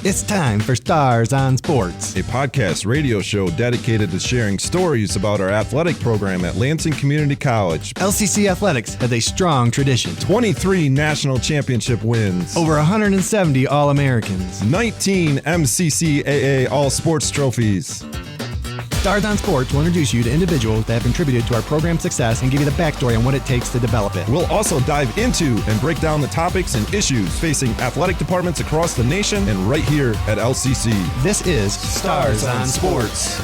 It's time for Stars on Sports, a podcast radio show dedicated to sharing stories about our athletic program at Lansing Community College. LCC Athletics has a strong tradition. 23 national championship wins. Over 170 All-Americans. 19 MCCAA All-Sports trophies. Stars on Sports will introduce you to individuals that have contributed to our program's success and give you the backstory on what it takes to develop it. We'll also dive into and break down the topics and issues facing athletic departments across the nation and right here at LCC. This is Stars on Sports.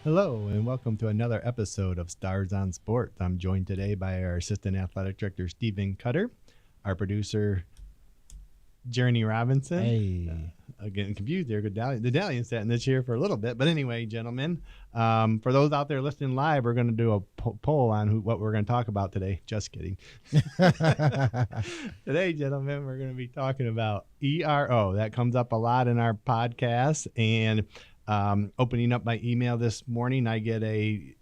Hello, and welcome to another episode of Stars on Sports. I'm joined today by our Assistant Athletic Director, Stephen Cutter, our producer, Jereny Robinson. Hey. Getting confused there. The Dalian sat in this chair for a little bit. But anyway, gentlemen, for those out there listening live, we're going to do a poll on what we're going to talk about today. Just kidding. Today, gentlemen, we're going to be talking about ERO. That comes up a lot in our podcast. And opening up my email this morning, I get a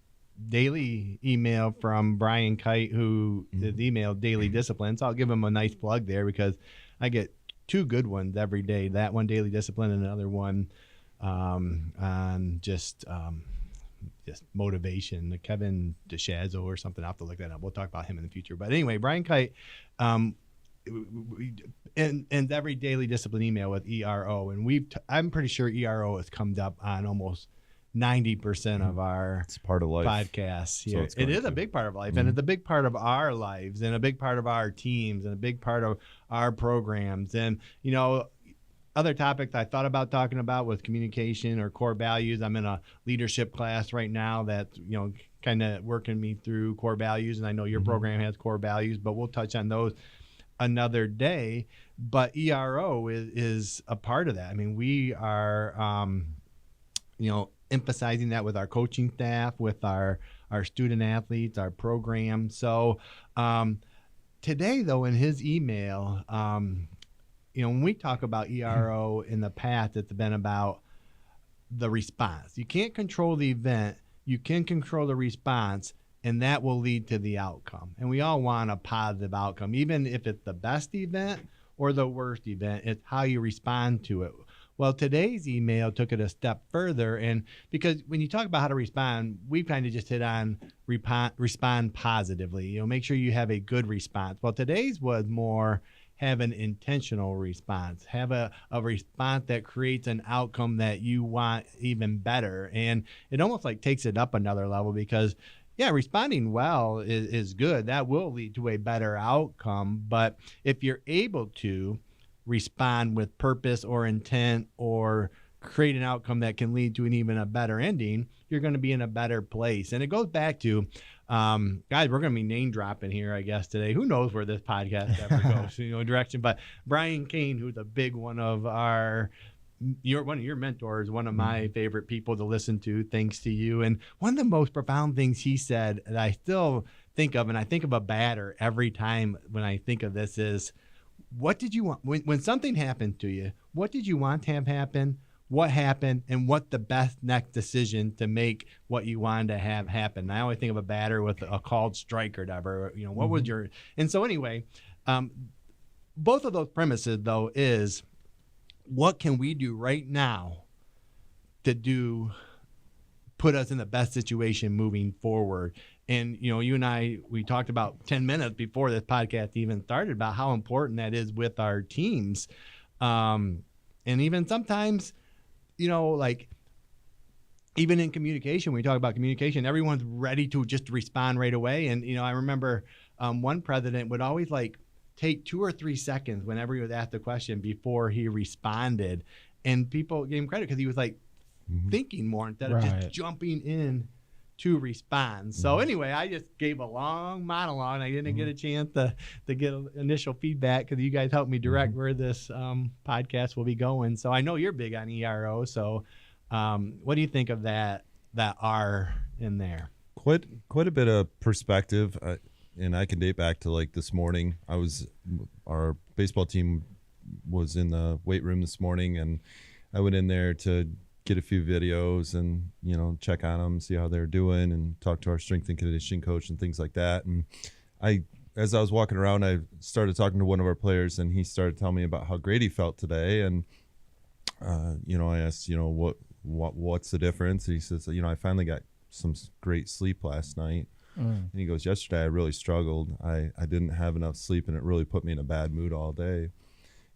daily email from Brian Kite, who is emailed Daily Discipline. So I'll give him a nice plug there because I get two good ones every day. That one, Daily Discipline, and another one on just motivation. The Kevin DeShazo or something. I'll have to look that up. We'll talk about him in the future. But anyway, Brian Kite and every Daily Discipline email with ERO, and I'm pretty sure ERO has come up on almost 90% of our part of life podcasts here. So it is a big part of life, and it's a big part of our lives, and a big part of our teams, and a big part of our programs. And other topics I thought about talking about was communication or core values. I'm in a leadership class right now that's kind of working me through core values, and I know your program has core values, but we'll touch on those another day. But ERO is a part of that. I mean, we are emphasizing that with our coaching staff, with our student athletes, our program. So today, though, in his email, when we talk about ERO in the past, it's been about the response. You can't control the event. You can control the response, and that will lead to the outcome. And we all want a positive outcome, even if it's the best event or the worst event. It's how you respond to it. Well, today's email took it a step further, and because when you talk about how to respond, we kind of just hit on respond positively. Make sure you have a good response. Well, today's was more have an intentional response, have a response that creates an outcome that you want even better. And it almost like takes it up another level because responding well is good. That will lead to a better outcome. But if you're able to respond with purpose or intent or create an outcome that can lead to even a better ending, you're going to be in a better place. And it goes back to, guys, we're going to be name dropping here, I guess, today. Who knows where this podcast ever goes, direction. But Brian Kane, who's a big one of one of your mentors, one of my favorite people to listen to, thanks to you. And one of the most profound things he said that I still think of, and I think of a batter every time when I think of this, is what did you want when something happened to you? What did you want to have happen? What happened? And what the best next decision to make what you wanted to have happen? I always think of a batter with a called strike or whatever. What was your? And so anyway, both of those premises though is, what can we do right now to put us in the best situation moving forward? And, you and I, we talked about 10 minutes before this podcast even started about how important that is with our teams. And even sometimes, like even in communication, when we talk about communication, everyone's ready to just respond right away. And, I remember one president would always take 2 or 3 seconds whenever he was asked a question before he responded. And people gave him credit because he was thinking more instead of just jumping in to respond. So anyway, I just gave a long monologue, and I didn't get a chance to get initial feedback because you guys helped me direct where this podcast will be going. So I know you're big on ERO. So what do you think of that R in there? quite a bit of perspective, and I can date back to like this morning. Our baseball team was in the weight room this morning, and I went in there to get a few videos and check on them, see how they're doing, and talk to our strength and conditioning coach and things like that. And as I was walking around, I started talking to one of our players, and he started telling me about how great he felt today. And I asked, what's the difference? And he says, I finally got some great sleep last night. And he goes, yesterday I really struggled. I didn't have enough sleep, and it really put me in a bad mood all day.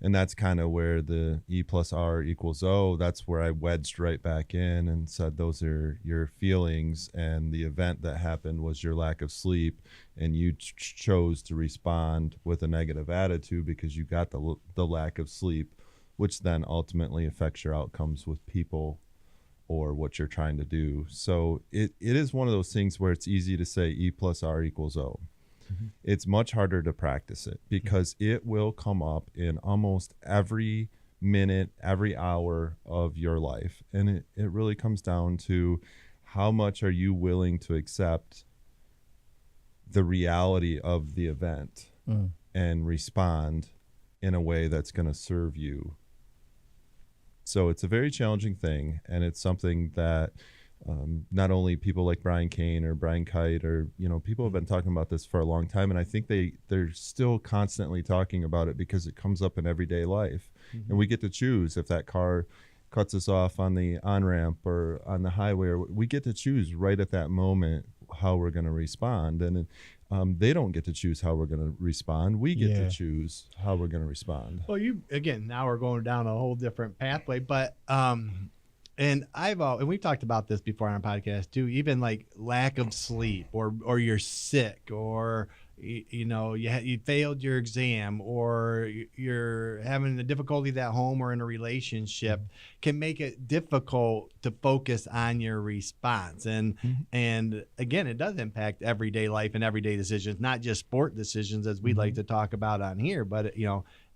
And that's kind of where the E plus R equals O, that's where I wedged right back in and said, those are your feelings, and the event that happened was your lack of sleep, and you chose to respond with a negative attitude because you got the lack of sleep, which then ultimately affects your outcomes with people or what you're trying to do. So it is one of those things where it's easy to say E plus R equals O. It's much harder to practice it because it will come up in almost every minute, every hour of your life. And it really comes down to how much are you willing to accept the reality of the event and respond in a way that's going to serve you. So it's a very challenging thing, and it's something that not only people like Brian Kane or Brian Kite or people have been talking about this for a long time, and I think they're still constantly talking about it because it comes up in everyday life. And we get to choose if that car cuts us off on the on-ramp or on the highway, or we get to choose right at that moment how we're going to respond. And they don't get to choose how we're going to respond. We get to choose how we're going to respond. Well, now we're going down a whole different pathway, but and we've talked about this before on our podcast too, even like lack of sleep or you're sick, or you failed your exam, or you're having a difficulty at home or in a relationship, can make it difficult to focus on your response. And again, it does impact everyday life and everyday decisions, not just sport decisions as we like to talk about on here, but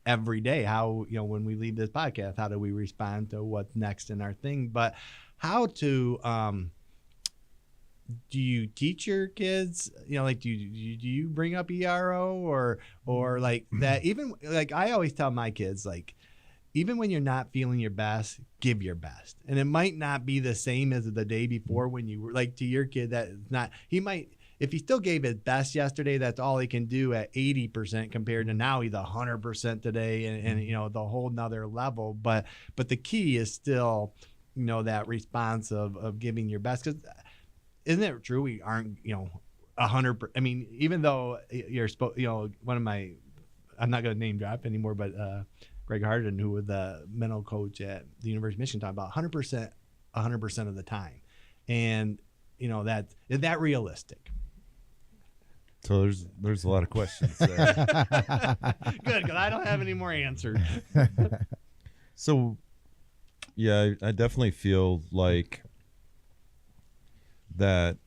every day, how when we leave this podcast, how do we respond to what's next in our thing? But how to do you teach your kids, like do you bring up ERO or like that? Even like I always tell my kids, like, even when you're not feeling your best, give your best. And it might not be the same as the day before when you were, like, to your kid, that not, he might, if he still gave his best yesterday, that's all he can do at 80% compared to now he's 100% today and the whole nother level. But the key is still, that response of giving your best. Because isn't it true we aren't, 100%? I mean, even though you're supposed, one of my, I'm not going to name drop anymore, but Greg Harden, who was the mental coach at the University of Michigan, talked about 100% of the time. And, is that realistic? So there's a lot of questions there. Good, because I don't have any more answers. So, yeah, I definitely feel like that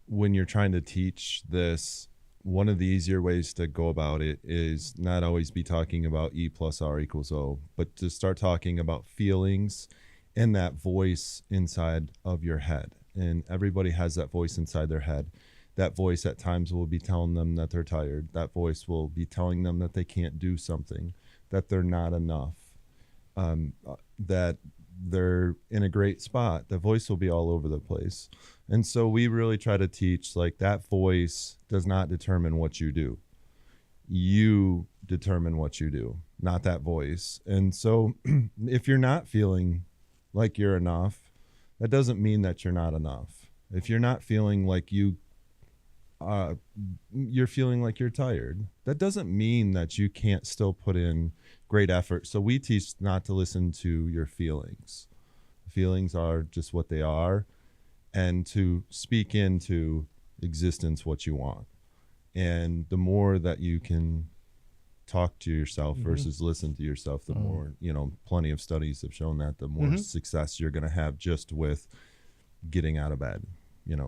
when you're trying to teach this, one of the easier ways to go about it is not always be talking about E plus R equals O, but to start talking about feelings and that voice inside of your head. And everybody has that voice inside their head. That voice at times will be telling them that they're tired. That voice will be telling them that they can't do something, that they're not enough, that they're in a great spot. The voice will be all over the place. And so we really try to teach, like, that voice does not determine what you do. You determine what you do, not that voice. And so if you're not feeling like you're enough, that doesn't mean that you're not enough. If you're not feeling like you're feeling like you're tired, that doesn't mean that you can't still put in great effort. So we teach not to listen to your feelings. Feelings are just what they are, and to speak into existence what you want. And the more that you can talk to yourself versus listen to yourself, the more, plenty of studies have shown that the more success you're going to have just with getting out of bed,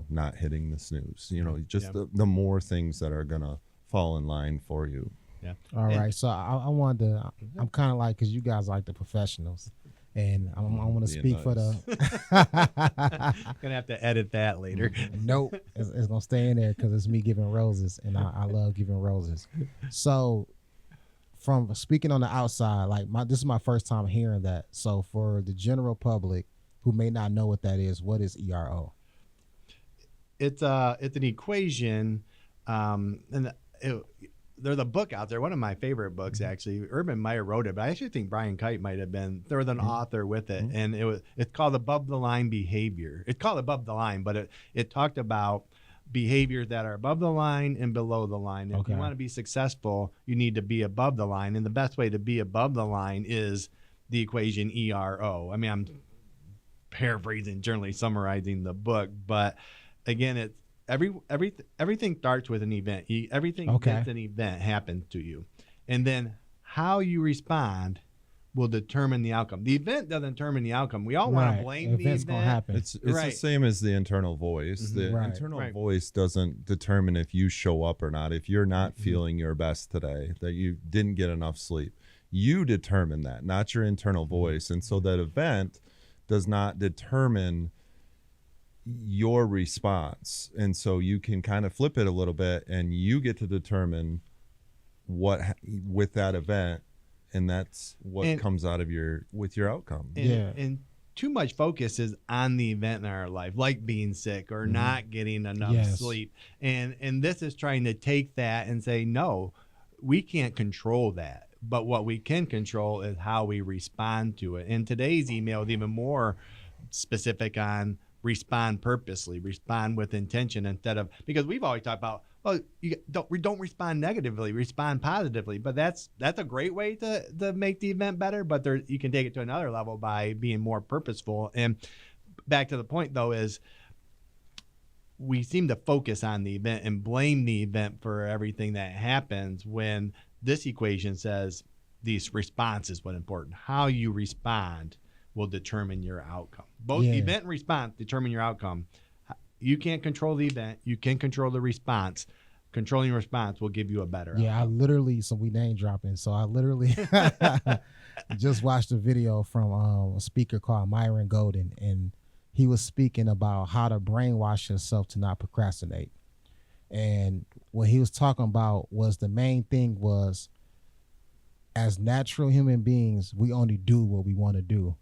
not hitting the snooze, the more things that are going to fall in line for you. Yeah. All right. So I wanted to, I'm kind of like, because you guys like the professionals. And I want to speak for the. Gonna have to edit that later. Nope, it's gonna stay in there because it's me giving roses, and I love giving roses. So, from speaking on the outside, like this is my first time hearing that. So, for the general public who may not know what that is, what is ERO? It's an equation, and there's a book out there. One of my favorite books, actually. Urban Meyer wrote it, but I actually think Brian Kite might have been. There was an author with it, and it's called Above the Line Behavior. It's called Above the Line, but it talked about behaviors that are above the line and below the line. And if you want to be successful, you need to be above the line, and the best way to be above the line is the equation ERO. I mean, I'm paraphrasing, generally summarizing the book, but again, it's everything starts with an event. Everything that's an event happens to you, and then how you respond will determine the outcome. The event doesn't determine the outcome. We all want to blame the event. Gonna happen. It's the same as the internal voice. The internal voice doesn't determine if you show up or not. If you're not feeling your best today, that you didn't get enough sleep, you determine that, not your internal voice. And so that event does not determine your response, and so you can kind of flip it a little bit, and you get to determine what with that event, and that's what comes out of your outcome. And too much focus is on the event in our life, like being sick or not getting enough sleep, and this is trying to take that and say, no, we can't control that, but what we can control is how we respond to it. And today's email is even more specific on respond purposely, respond with intention, instead of, because we've always talked about, well, you don't respond negatively, respond positively, but that's a great way to make the event better, but you can take it to another level by being more purposeful. And back to the point though, is we seem to focus on the event and blame the event for everything that happens, when this equation says these responses what important. How you respond will determine your outcome. Both event and response determine your outcome. You can't control the event. You can control the response. Controlling the response will give you a better outcome. So we name dropping. So I literally just watched a video from a speaker called Myron Golden, and he was speaking about how to brainwash yourself to not procrastinate. And what he was talking about was the main thing was, as natural human beings, we only do what we want to do.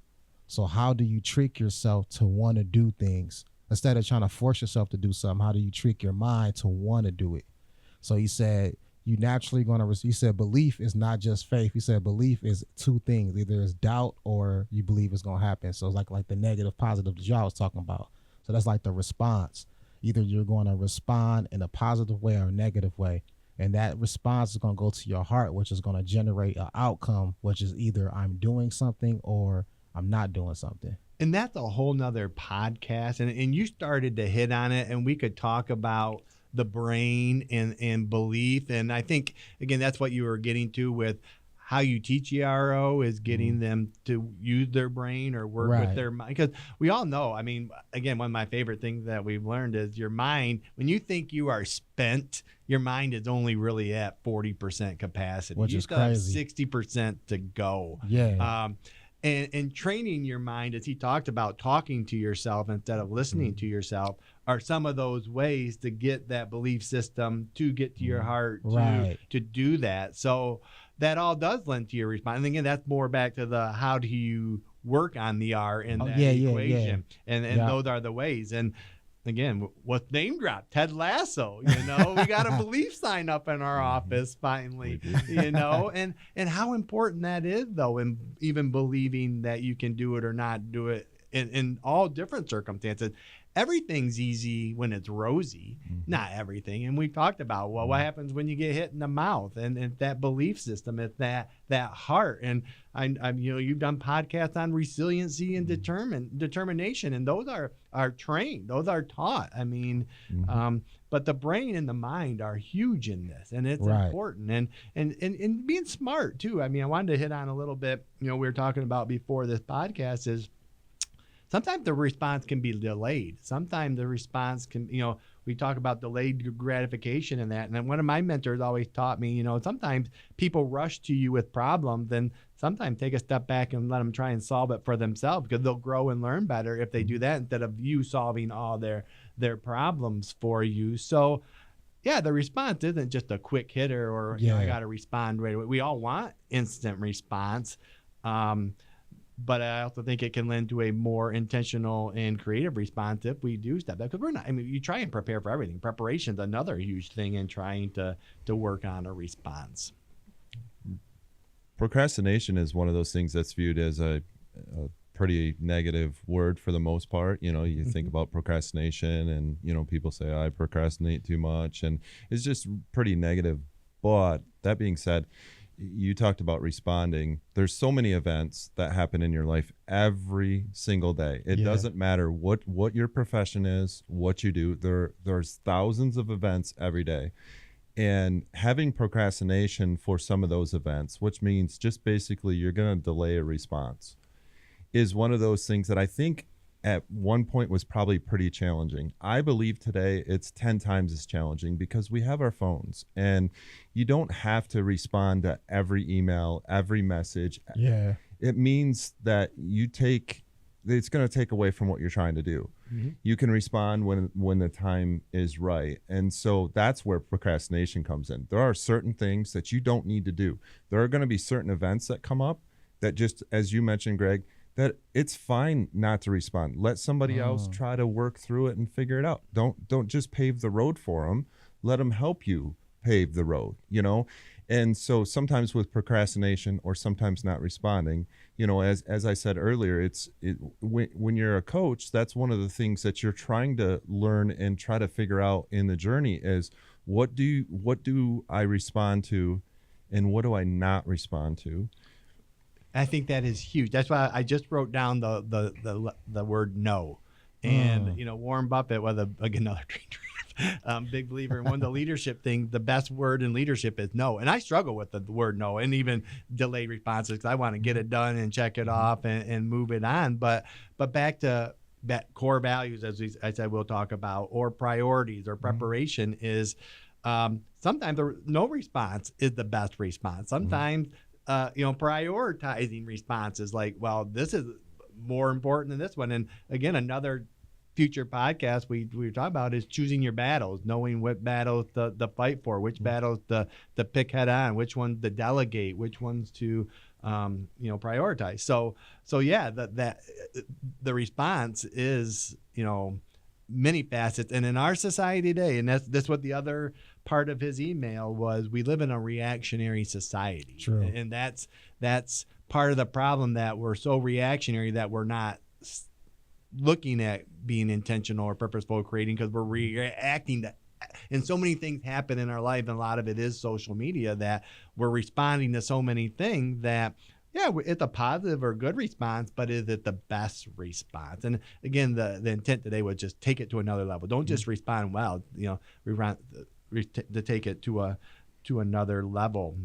So how do you trick yourself to want to do things? Instead of trying to force yourself to do something, how do you trick your mind to want to do it? So he said, you naturally going to, he said, belief is not just faith. He said, belief is two things. Either it's doubt or you believe it's going to happen. So it's like the negative, positive that y'all was talking about. So that's like the response. Either you're going to respond in a positive way or a negative way. And that response is going to go to your heart, which is going to generate an outcome, which is either I'm doing something or I'm not doing something. And that's a whole nother podcast. And you started to hit on it, and we could talk about the brain and belief. And I think, again, that's what you were getting to with how you teach ERO, is getting them to use their brain or work with their mind. Because we all know, I mean, again, one of my favorite things that we've learned is your mind, when you think you are spent, your mind is only really at 40% capacity. Which is crazy. You still have 60% to go. Yeah. And training your mind, as he talked about, talking to yourself instead of listening to yourself, are some of those ways to get that belief system, to get to your heart, to do that. So that all does lend to your response. And again, that's more back to the how do you work on the R in that equation. And those are the ways. And again, what's name drop? Ted Lasso, we got a belief sign up in our office finally, and how important that is though, in even believing that you can do it or not do it in all different circumstances. Everything's easy when it's rosy, not everything. And we talked about, well, what happens when you get hit in the mouth, and it's that belief system, it's that heart. And I'm you've done podcasts on resiliency and determination, and those are trained, those are taught. I mean, but the brain and the mind are huge in this, and it's important. And being smart too. I mean, I wanted to hit on a little bit, we were talking about before this podcast is, sometimes the response can be delayed. Sometimes the response can, we talk about delayed gratification and that. And then one of my mentors always taught me, sometimes people rush to you with problems, and sometimes take a step back and let them try and solve it for themselves, because they'll grow and learn better if they do that, instead of you solving all their problems for you. So yeah, the response isn't just a quick hitter or I got to respond right away. We all want instant response. But I also think it can lend to a more intentional and creative response if we do step back. Because you try and prepare for everything. Preparation is another huge thing in trying to work on a response. Procrastination is one of those things that's viewed as a pretty negative word for the most part. You think about procrastination and, people say, I procrastinate too much, and it's just pretty negative. But that being said, you talked about responding. There's so many events that happen in your life every single day. It doesn't matter what your profession is, what you do. There's thousands of events every day. And having procrastination for some of those events, which means just basically you're going to delay a response, is one of those things that I think at one point was probably pretty challenging. I believe today it's 10 times as challenging, because we have our phones and you don't have to respond to every email, every message. Yeah. It means that it's going to take away from what you're trying to do. Mm-hmm. You can respond when the time is right. And so that's where procrastination comes in. There are certain things that you don't need to do. There are going to be certain events that come up that, just as you mentioned, Greg, that it's fine not to respond. Let somebody else try to work through it and figure it out. Don't just pave the road for them. Let them help you pave the road, And so sometimes with procrastination, or sometimes not responding, as I said earlier, when you're a coach, that's one of the things that you're trying to learn and try to figure out in the journey is, what do I respond to, and what do I not respond to? I think that is huge. That's why I just wrote down the word no. And, Warren Buffett was another big believer in one of the leadership things. The best word in leadership is no. And I struggle with the word no, and even delayed responses, because I want to get it done and check it off and move it on. But back to core values, as I said, we'll talk about, or priorities or preparation is sometimes no response is the best response. Sometimes prioritizing responses, like, well, this is more important than this one. And again, another future podcast we were talking about is choosing your battles, knowing what battles to fight for, which battles to pick head on, which ones to delegate, which ones to prioritize. So yeah, that the response is many facets. And in our society today, and that's what the other part of his email was, we live in a reactionary society. True. And that's part of the problem, that we're so reactionary that we're not looking at being intentional or purposeful creating, because we're reacting to, and so many things happen in our life, and a lot of it is social media, that we're responding to so many things that, yeah, it's a positive or good response, but is it the best response? And again, the intent today was just take it to another level. Don't just respond well, to take it to another level.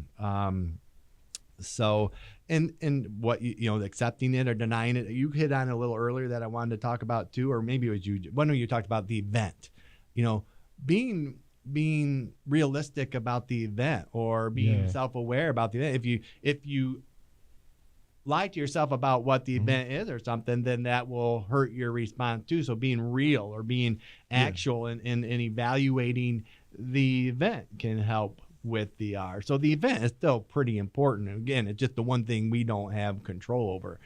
So, and what accepting it or denying it, you hit on a little earlier that I wanted to talk about too, or maybe it was you. One of you talked about the event, being realistic about the event, or being self-aware about the event. If you lie to yourself about what the event is or something, then that will hurt your response too. So being real or being actual and evaluating the event can help with the R. So the event is still pretty important. Again, it's just the one thing we don't have control over.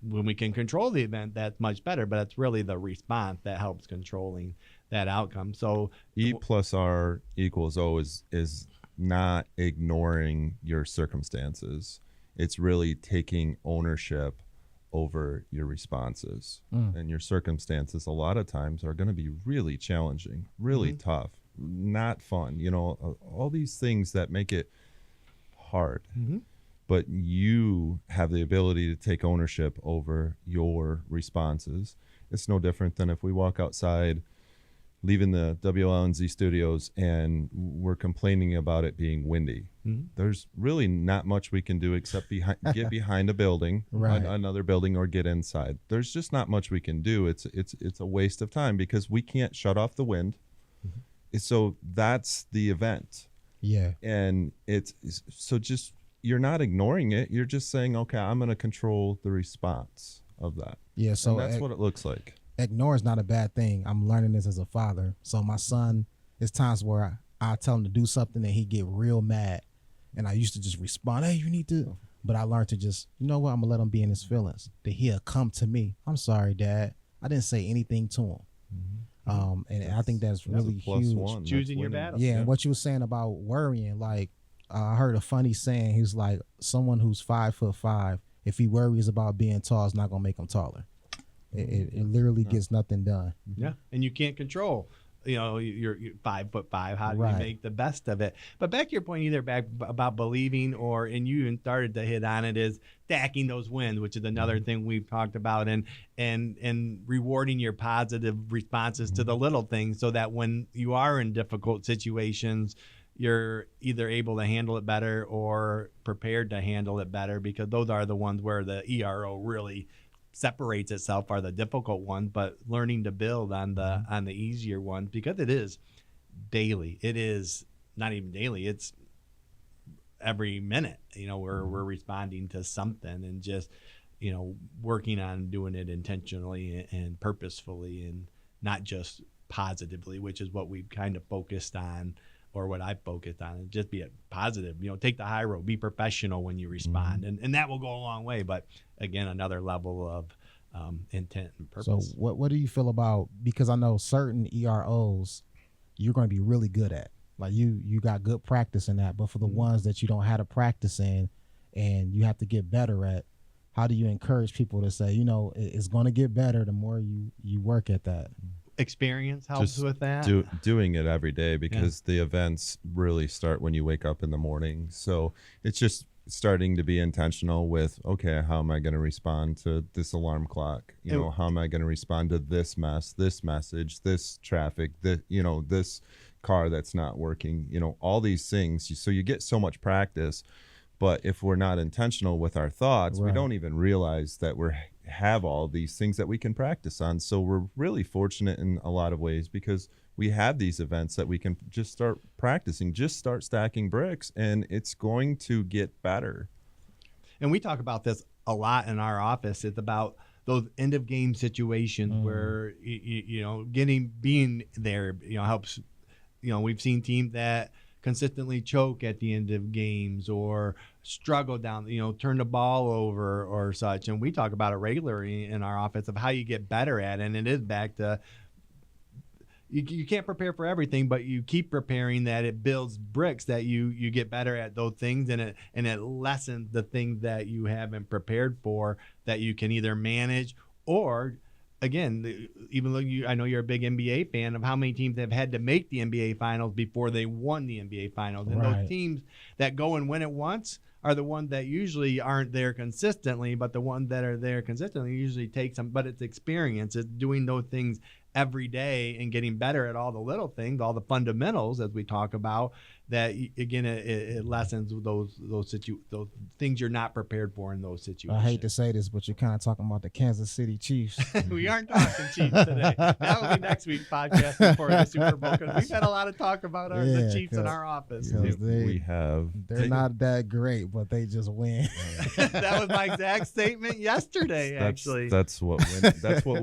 When we can control the event, that's much better, but it's really the response that helps controlling that outcome. So E plus R equals O is not ignoring your circumstances. It's really taking ownership over your responses. And your circumstances a lot of times are going to be really challenging, really tough, not fun, all these things that make it hard. But you have the ability to take ownership over your responses. It's no different than if we walk outside, leaving the WLNZ studios, and we're complaining about it being windy. There's really not much we can do except get behind a building, another building, or get inside. There's just not much we can do. It's a waste of time, because we can't shut off the wind. so that's the event. Yeah. And it's so just, you're not ignoring it. You're just saying, okay, I'm going to control the response of that. Yeah. So and that's what it looks like. Ignore is not a bad thing. I'm learning this as a father. So my son, there's times where I tell him to do something and he get real mad. And I used to just respond, hey, you need to. But I learned to just, you know what, I'm going to let him be in his feelings. That he'll come to me. I'm sorry, Dad. I didn't say anything to him. And I think that's really huge. +1. Choosing your battle. Yeah, and what you were saying about worrying, like I heard a funny saying. He's like, someone who's 5'5", if he worries about being tall, it's not gonna make him taller. It literally gets nothing done. Yeah, and you can't control. You're 5'5". How do you make the best of it? But back to your point, either back about believing, and you even started to hit on it, is stacking those wins, which is another thing we've talked about, and rewarding your positive responses to the little things, so that when you are in difficult situations, you're either able to handle it better or prepared to handle it better, because those are the ones where the ERO really separates itself, are the difficult ones, but learning to build on the easier ones, because it is daily. It is not even daily, it's every minute. We're responding to something, and just working on doing it intentionally and purposefully, and not just positively, which is what we've kind of focused on, or what I focused on, and just be a positive. Take the high road, be professional when you respond, and that will go a long way. But again, another level of intent and purpose. So what do you feel about, because I know certain EROs you're going to be really good at, like you got good practice in that, but for the ones that you don't have to practice in and you have to get better at, how do you encourage people to say, it's going to get better the more you work at that? Experience helps with that. Doing it every day, because the events really start when you wake up in the morning. So it's just starting to be intentional with, okay, how am I going to respond to this alarm clock? How am I going to respond to this this message, this traffic, this car that's not working, all these things. So you get so much practice. But if we're not intentional with our thoughts, we don't even realize that we have all these things that we can practice on. So we're really fortunate in a lot of ways, because we have these events that we can just start practicing, just start stacking bricks, and it's going to get better. And we talk about this a lot in our office. It's about those end of game situations where being there helps. We've seen teams that consistently choke at the end of games, or struggle down, turn the ball over or such. And we talk about it regularly in our office of how you get better at it. And it is back to, you can't prepare for everything, but you keep preparing, that it builds bricks, that you get better at those things, and it lessens the things that you haven't prepared for, that you can either manage, or again, even though I know you're a big NBA fan, of how many teams have had to make the NBA finals before they won the NBA finals. And those teams that go and win it once are the ones that usually aren't there consistently, but the ones that are there consistently usually take some, but it's experience. It's doing those things every day and getting better at all the little things, all the fundamentals, as we talk about, that again, it lessens those things you're not prepared for in those situations. I hate to say this, but you're kind of talking about the Kansas City Chiefs. We aren't talking Chiefs today. That will be next week's podcast before the Super Bowl, because we've had a lot of talk about the Chiefs in our office. They're not that great, but they just win. That was my exact statement yesterday. Actually, that's what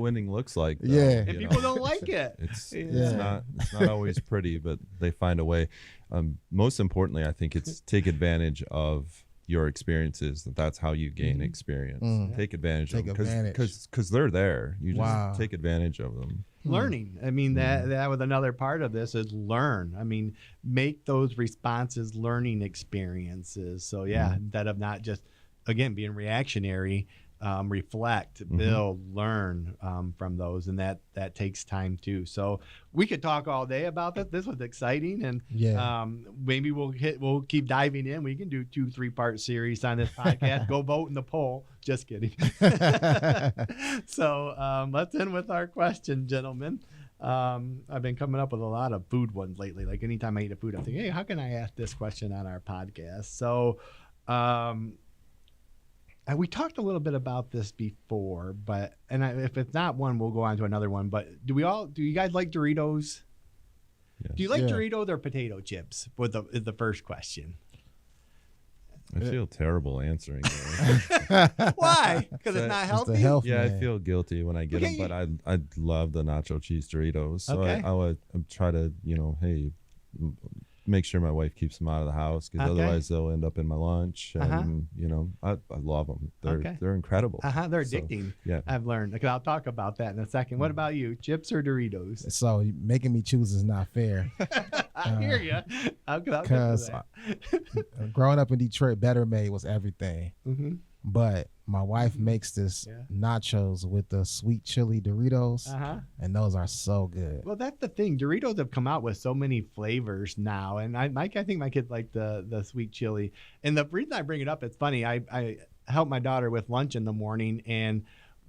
winning looks like, though. Yeah, and people don't like it. It's not always pretty, but they find a way. Most importantly, I think it's take advantage of your experiences. That's how you gain experience. Take advantage of them, because they're there. You just take advantage of them. Learning. I mean, that was another part of this, is learn. I mean, make those responses learning experiences. So instead of not just, again, being reactionary, reflect, build, learn from those, and that takes time too. So we could talk all day about this. This was exciting, and maybe we'll keep diving in. We can do 2-3 part series on this podcast. Go vote in the poll. Just kidding. So let's end with our question, gentlemen. I've been coming up with a lot of food ones lately. Like anytime I eat a food, I'm thinking, hey, how can I ask this question on our podcast? So we talked a little bit about this before, but if it's not one, we'll go on to another one. But do you guys like Doritos? Yes. Do you like Yeah. Doritos or potato chips? Is the first question. I feel terrible answering that. Why? Because it's So not It's healthy. the health, Yeah, I man. feel guilty when I get Okay. them, but I love the nacho cheese Doritos. So Okay. I would try to, hey, make sure my wife keeps them out of the house because Okay. otherwise they'll end up in my lunch. And, Uh-huh. I love them. Okay. They're incredible. They're So, addicting. yeah. I've learned. Okay, I'll talk about that in a second. What about you? Chips or Doritos? So making me choose is not fair. I hear you. I'll get to Because that. growing up in Detroit, Better Made was everything. Mhm. But my wife makes this Yeah. nachos with the sweet chili Doritos, and those are so good. Well, that's the thing. Doritos have come out with so many flavors now, and I think my kids like the sweet chili. And the reason I bring it up, it's funny. I help my daughter with lunch in the morning, and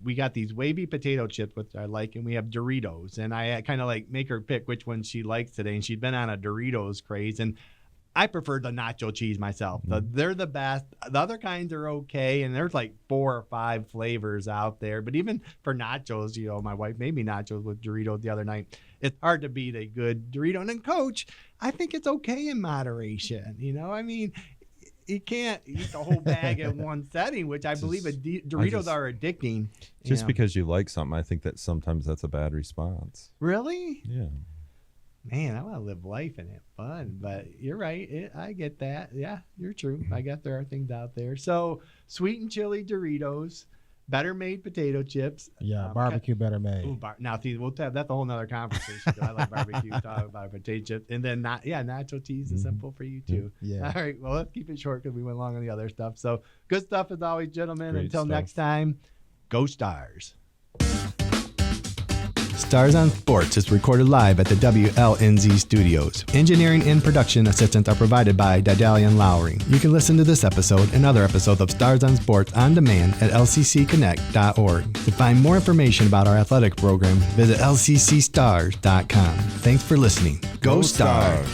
we got these wavy potato chips, which I like, and we have Doritos. And I kind of like make her pick which one she likes today. And she'd been on a Doritos craze, and I prefer the nacho cheese myself. They're the best. The other kinds are okay, and there's like 4 or 5 flavors out there. But even for nachos, my wife made me nachos with Doritos the other night. It's hard to beat a good Dorito. And then, Coach, I think it's okay in moderation. I mean, you can't eat the whole bag in one setting, which I believe Doritos are addicting. Just because you like something, I think that sometimes that's a bad response. Really? Yeah. Man, I want to live life and have fun, but you're right. I get that. Yeah, you're true. I guess there are things out there. So, sweet and chili Doritos, Better Made potato chips. Yeah, barbecue Better Made. Ooh, now, see, that's a whole nother conversation. 'Cause I like barbecue, talk about potato chips, and then nacho cheese is simple for you too. Yeah. All right. Well, let's keep it short because we went long on the other stuff. So, good stuff as always, gentlemen. Great Until stuff. next time, go Stars. Stars on Sports is recorded live at the WLNZ studios. Engineering and production assistance are provided by Didalian Lowry. You can listen to this episode and other episodes of Stars on Sports on demand at lccconnect.org. To find more information about our athletic program, visit lccstars.com. Thanks for listening. Go Stars!